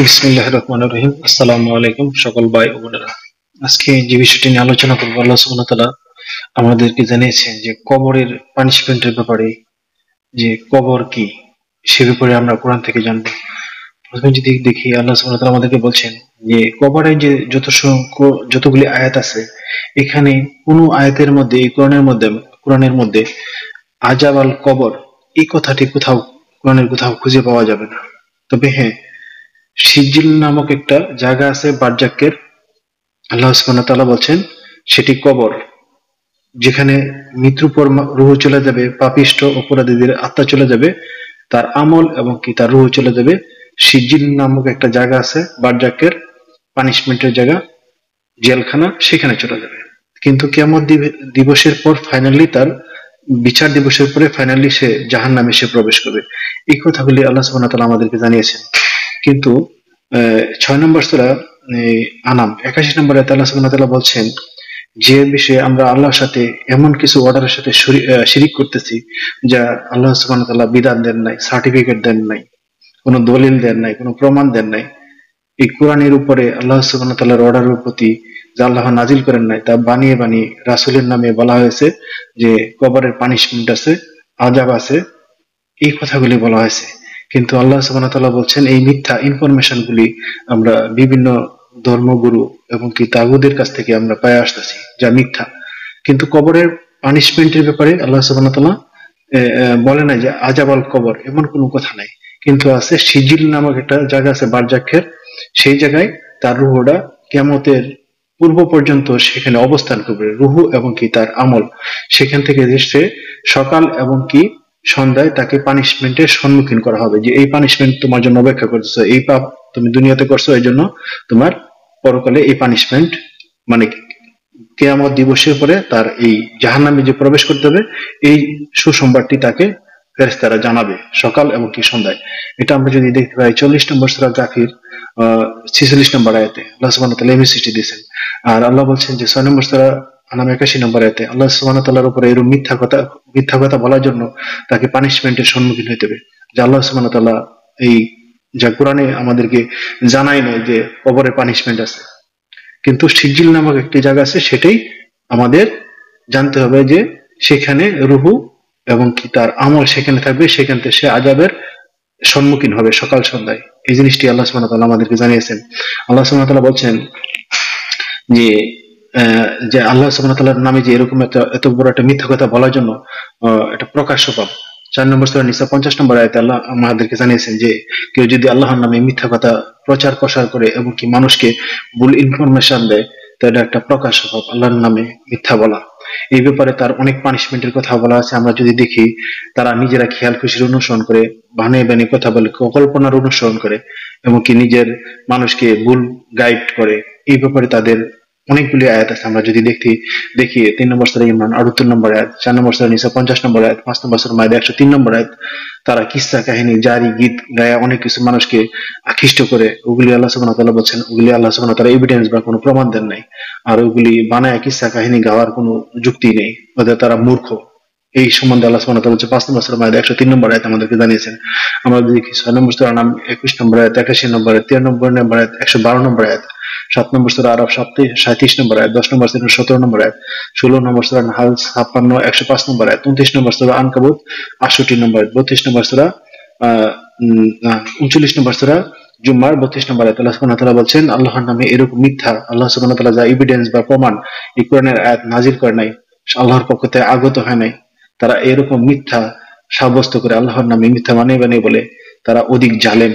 বিসমিল্লাহির রহমানির রহিম। আসসালামু আলাইকুম সকল ভাই ও বোনেরা। আজকে যে বিষয়টি নিয়ে আলোচনা করবো, আল্লাহ সুবহানাহু ওয়া তাআলা আমাদেরকে জানিয়েছেন যে কবরের পানিশমেন্টের ব্যাপারে, যে কবর কি সে ব্যাপারে আমরা কোরআন থেকে জানবো। প্রথমে যদি দেখি, আল্লাহ সুবহানাহু ওয়া তাআলা আমাদেরকে বলছেন যে কবরের যে যতগুলি আয়াত আছে, এখানে কোনো আয়াতের মধ্যে, এই কোরআনের মধ্যে আজাব আল কবর এই কথাটি কোরআনের কোথাও খুঁজে পাওয়া যাবে না। তবে হ্যাঁ, সিজিল নামক একটা জায়গা আছে বারজাকের, আল্লাহ সুবহানাহু ওয়া তাআলা বলছেন সেটি কবর, যেখানে মৃত্যুর পর রূহ চলে যাবে, পাপিষ্ঠ অপরাধীদের আত্মা চলে যাবে, তার আমল এবং কি তার রূহ চলে যাবে। সিজিল নামক একটা জায়গা আছে বারজাকের, পানিশমেন্টের জায়গা, জেলখানা, সেখানে চলে যাবে। কিন্তু কিয়ামত দিবসের পর ফাইনালি তার বিচার দিবসের পরে ফাইনালি সে জাহান্নামে সে প্রবেশ করবে। এই কথাগুলি আল্লাহ সুবহানাহু ওয়া তাআলা আমাদেরকে জানিয়েছেন। কিন্তু 6 নম্বর সূরা আনাম 81 নম্বর আয়াতে আল্লাহ সুবহানাহু ওয়া তাআলা বলছেন যে বিষয়ে আমরা আল্লাহর সাথে এমন কিছু অর্ডারের সাথে শিরিক করতেছি, যা আল্লাহ সুবহানাহু ওয়া তাআলা বিধান দেন নাই, সার্টিফিকেট দেন নাই, কোনো দলিল দেন নাই, কোনো প্রমাণ দেন নাই। এই কোরআনের উপরে আল্লাহ সুবহানাহু ওয়া তাআলার অর্ডারের প্রতি যা আল্লাহ নাজিল করেন নাই, তা বানিয়ে বানিয়ে রাসূলের নামে বলা হয়েছে যে কবরের পানিশমেন্ট আছে, আযাব আছে, এই কথাগুলি বলা হয়েছে। কিন্তু আল্লাহ সুবহানাহু ওয়া তাআলা বলছেন এই মিথ্যা ইনফরমেশন গুলি আমরা বিভিন্ন ধর্মগুরু এবং কি তাগুদের কাছ থেকে আমরা পেয়ে আসতেছি, যা মিথ্যা। কিন্তু কবরের পানিশমেন্টের ব্যাপারে আল্লাহ সুবহানাহু ওয়া তাআলা বলে নাই যে আযাব আল কবর, এমন কোনো কথা নাই। কিন্তু আছে সিজিল নামক একটা জায়গা আছে বারজাকের, সেই জায়গায় তার রুহটা কিয়ামতের পূর্ব পর্যন্ত সেখানে অবস্থান করবে, রুহ এবং কি তার আমল। সেখান থেকে সে সকাল এবং কি সন্ধ্যায় তাকে পানিশমেন্টের সম্মুখীন করা হবে, যে এই পানিশমেন্ট তোমার জন্য অপেক্ষা করতেছে, এই পাপ তুমি দুনিয়াতে করছো, এই জন্য তোমার পরকালে এই পানিশমেন্ট, মানে কিয়ামত দিবসের পরে তার এই জাহান্নামে যে প্রবেশ করতে হবে, এই সুসংবাদটি তাকে ফেরেশতারা জানাবে সকাল এবং কি সন্ধ্যায়। এটা আমরা যদি দেখতে পাই 40 নম্বর সূরা গাফির 46 নম্বর আয়াতে আল্লাহ সুবহানাহু ওয়া তাআলা এই মেসেজটি দিয়েছেন। আর আল্লাহ বলছেন যে 6 নম্বর সূরা আনাম 81 নম্বর আয়াতে আল্লাহ সুবহানাহু ওয়া তাআলার উপরে এরকম মিথ্যা কথা বলার জন্য তাকে পানিশমেন্টের সম্মুখীন হইতে হবে। যে আল্লাহ সুবহানাহু ওয়া তাআলা এই যা কোরআনে আমাদেরকে জানাই নয় যে কবরে পানিশমেন্ট আছে, কিন্তু সিজিল নামক একটি জায়গা আছে, সেটাই আমাদের জানতে হবে যে সেখানে রুহু এবং কি তার আমল সেখানে থাকবে, সেখান থেকে সে আযাবের সম্মুখীন হবে সকাল সন্ধ্যায়। এই জিনিসটি আল্লাহ সুবহানাহু ওয়া তাআলা আমাদেরকে জানিয়েছেন। আল্লাহ সুবহানাহু ওয়া তাআলা বলছেন যে যে আল্লাহ সুবহানাহু ওয়া তাআলার নামে যে এরকম একটা এত বড় একটা মিথ্যা কথা বলার জন্য একটা প্রকাশ্য পাপ। 4 নম্বর সূরা নিসা 50 নম্বর আয়াতে আল্লাহ আমাদেরকে জানিয়েছেন যে কেউ যদি আল্লাহর নামে মিথ্যা কথা প্রচার প্রসার করে এবং কি মানুষকে ভুল ইনফরমেশন দেয়, তো এটা একটা প্রকাশ্য পাপ, আল্লাহর নামে মিথ্যা বলা। এই ব্যাপারে তার অনেক পানিশমেন্টের কথা বলা আছে। আমরা যদি দেখি, তারা নিজেরা খেয়াল খুশির অনুসরণ করে, বানিয়ে বানিয়ে কথা বলে, কল্পনার অনুসরণ করে এবং কি নিজের মানুষকে ভুল গাইড করে, এই ব্যাপারে তাদের অনেকগুলি আয়াত আছে। আমরা যদি দেখি 3 নম্বর সূরা ইমরান 78 নম্বর আয়াত, 4 নম্বর সূরা নিসা 50 নম্বর আয়াত, 5 নম্বর সূরা মায়দা 103 নম্বর আয়াত, তারা কিসসা কাহিনী, জারি, গীত গায়া অনেক কিছু মানুষকে আকৃষ্ট করে, ওগুলি আল্লাহ সুবহানাহু ওয়া তাআলা বলছেন ওগুলি আল্লাহ সুবহানাহু ওয়া তাআলা এভিডেন্স বা কোনো প্রমাণ দেন নাই। আর ওগুলি বানায় কিসসা কাহিনী গাওয়ার কোনো যুক্তি নেই, ওদের তারা মূর্খ। এই সম্বন্ধে আল্লাহ সুবহানাহু ওয়া তাআলা বলছে 5 নম্বর সূরা মায়দা 103 নম্বর আয়াত আমাদেরকে জানিয়েছেন। আমরা যদি দেখি 6 নম্বর সূরা নাম 21 নম্বর আয়াত, 81 নম্বর আয়াত, 93 নম্বর আয়াত, 112 নম্বর আয়াত, 7 নম্বর সূরা আরাফ 37 নম্বর আয়াত, 10 নম্বর সূরা 17 নম্বর আয়াত, 16 নম্বর সূরা নাহাল 56 105 নম্বর আয়াত, 29 নম্বর সূরা আনকাবুত 68 নম্বর আয়াত, 32 নম্বর সূরা 39 নম্বর সূরা জুমার 32 নম্বর আয়াত আল্লাহ সুবহানাহু ওয়া তাআলা বলছেন আল্লাহর নামে এরকম মিথ্যা, আল্লাহ সুবহানাহু ওয়া তাআলা যা এভিডেন্স বা প্রমাণ এই কোরআনের আয়াত নাজিল করে নাই, আল্লাহর পক্ষ থেকে আগত হয় নাই, তারা এরকম মিথ্যা সাব্যস্ত করে আল্লাহর নামে মিথ্যা বানিয়ে বানিয়ে বলে, তারা অধিক জালেম।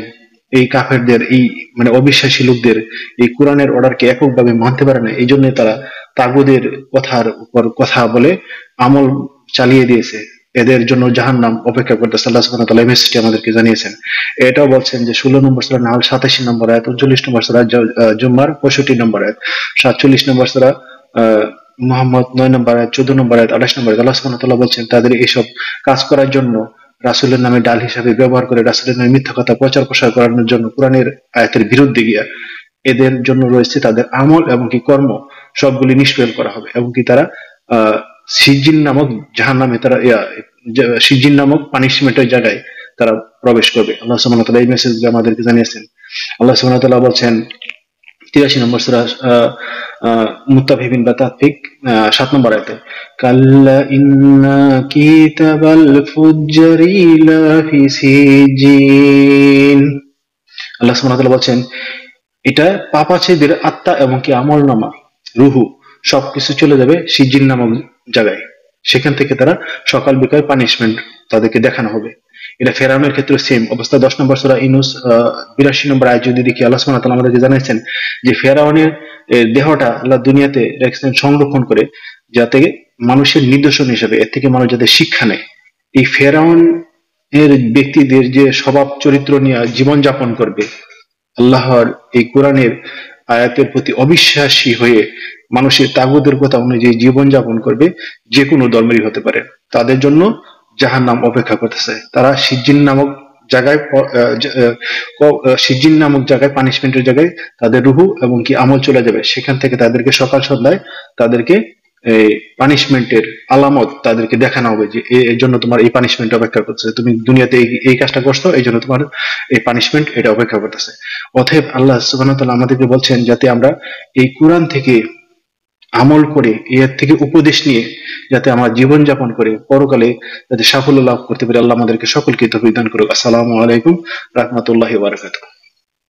এই কাফেরদের, এই মানে অবিশ্বাসী লোকদের এই কোরআনের অর্ডারকে এককভাবে মানতে পারে না, এই জন্য তারা তাগুদের কথার উপর কথা বলে আমল চালিয়ে দিয়েছে। এদের জন্য জাহান্নাম অপেক্ষা করতেছে। আল্লাহ সুবহানাহু ওয়া তাআলা এই মেসেজটি আমাদেরকে জানিয়েছেন। এটাও বলছেন যে 16 নম্বর সূরা নাহাল 87 নম্বর আয়াত, 39 নম্বর সূরা জুমার 65 নম্বর আয়াত, 47 নম্বর সূরা মুহাম্মদ 9 নম্বর আয়াত, 14 নম্বর আয়াত, 28 নম্বর আয়াত, আল্লাহ সুবহানাহু ওয়া তাআলা বলছেন তাদের এইসব কাজ করার জন্য, রাসূলের নামে ডাল হিসাবে ব্যবহার করে রাসূলের নামে মিথ্যা কথা প্রচার প্রসার করানোর জন্য, কোরআনের আয়াতের বিরুদ্ধে গিয়া এদের জন্য রয়েছে তাদের আমল এবং কি কর্ম সবগুলি নিষ্ফল করা হবে এবং কি তারা আহ সিজিন নামক জাহান্নামে তারা সিজিন নামক পানিশমেন্টের জায়গায় তারা প্রবেশ করবে। আল্লাহ সুবহানাহু ওয়া তাআলা এই মেসেজ আমাদেরকে জানিয়েছেন। আল্লাহ সুবহানাহু ওয়া তাআলা বলছেন 83 নম্বর সূরা মুত্তাফিফিন বা তাফফিক 7 নম্বর আয়াতে, কাল্লা ইন্না কিতাবাল ফুজ্জারি লাফি সিজিন। আল্লাহ সুবহানাহু ওয়া তাআলা বলছেন এটা পাপাচারীদের আত্মা এবং কি আমলনামা, রুহু সবকিছু চলে যাবে সিজিন নামক জায়গায়। সেখান থেকে তারা সকাল বিকাল পানিশমেন্ট তাদেরকে দেখানো হবে। এটা ফেরাউনের ক্ষেত্রে সেম অবস্থা। 10 নম্বর সূরা ইউনূস 82 নম্বর আয়াত যদি দেখি, আল্লাহ সুবহানাহু ওয়া তাআলা আমাদেরকে জানাইছেন যে ফেরাউনের দেহটা আল্লাহ দুনিয়াতে রেখেছেন সংরক্ষণ করে, যাতে মানুষের নিদর্শন হিসেবে, এর থেকে মানুষ যাতে শিক্ষা নেয়। এই ফেরাউন এর ব্যক্তিদের যে স্বভাব চরিত্র নিয়ে জীবন যাপন করবে, আল্লাহর এই কোরআনের আয়াতের প্রতি অবিশ্বাসী হয়ে মানুষের তাগুদের কথা অনুযায়ী জীবন যাপন করবে, যে কোনো ধর্মেরই হতে পারে, তাদের জন্য জাহান্নাম অপেক্ষা করতেছে। তারা সিজ্জিন নামক জায়গায় সিজ্জিন নামক জায়গায় পানিশমেন্টের জায়গায় তাদের রুহু এবং কি আমল চলে যাবে। সেখান থেকে তাদেরকে সকাল সন্ধ্যায় তাদেরকে এই পানিশমেন্টের আলামত তাদেরকে দেখানো হবে যে এর জন্য তোমার এই পানিশমেন্ট অপেক্ষা করতেছে, তুমি দুনিয়াতে এই কাজটা করছো, এই জন্য তোমার এই পানিশমেন্ট এটা অপেক্ষা করতেছে। অতএব আল্লাহ সুবহানাহু ওয়া তাআলা আমাদেরকে বলছেন যাতে আমরা এই কোরআন থেকে আমল করে, এর থেকে উপদেশ নিয়ে যাতে আমরা জীবন যাপন করে পরকালে যাতে সাফল্য লাভ করতে পারি। আল্লাহ আমাদেরকে সকলকে তৌফিক দান করুক। আসসালামু আলাইকুম রাহমাতুল্লাহি ওয়া বারাকাতুহু।